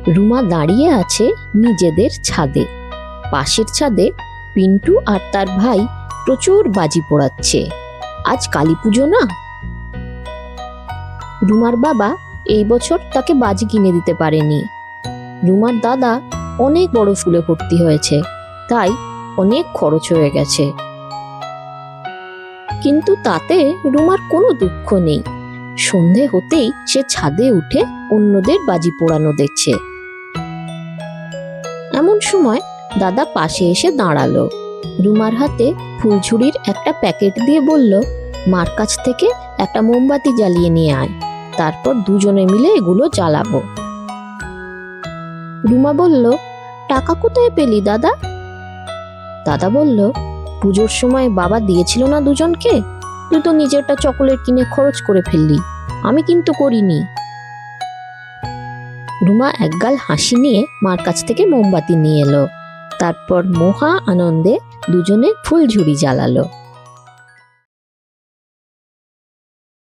রুমা দাঁড়িয়ে আছে নিজেদের ছাদে। পাশের ছাদে পিন্টু আর তার ভাই প্রচুর বাজি পোড়াচ্ছে। আজ কালী পুজো না? রুমার বাবা এই বছর তাকে বাজি কিনে দিতে পারেনি। রুমার দাদা অনেক বড় স্কুলে ভর্তি হয়েছে, তাই অনেক খরচ হয়ে গেছে। কিন্তু তাতে রুমার কোনো দুঃখ নেই। সন্ধে হতেই সে ছাদে উঠে অন্যদের বাজি পোড়ানো দেখছে। এমন সময় দাদা পাশে এসে দাঁড়ালো। রুমার হাতে ফুলঝুরির একটা প্যাকেট দিয়ে বলল, মার কাছ থেকে একটা মোমবাতি জ্বালিয়ে নিয়ে আয়, তারপর দুজনে মিলে এগুলো জ্বালাবো। রুমা বলল, টাকা কোথায় পেলি দাদা? দাদা বলল, পুজোর সময় বাবা দিয়েছিল না দুজনকে, তুই তো নিজেরটা চকোলেট কিনে খরচ করে ফেললি, আমি কিন্তু করিনি। রুমা একগাল হাসি নিয়ে মার কাছ থেকে মোমবাতি নিয়ে এলো। তারপর মহা আনন্দে দুজনে ফুলঝুরি জ্বালালো।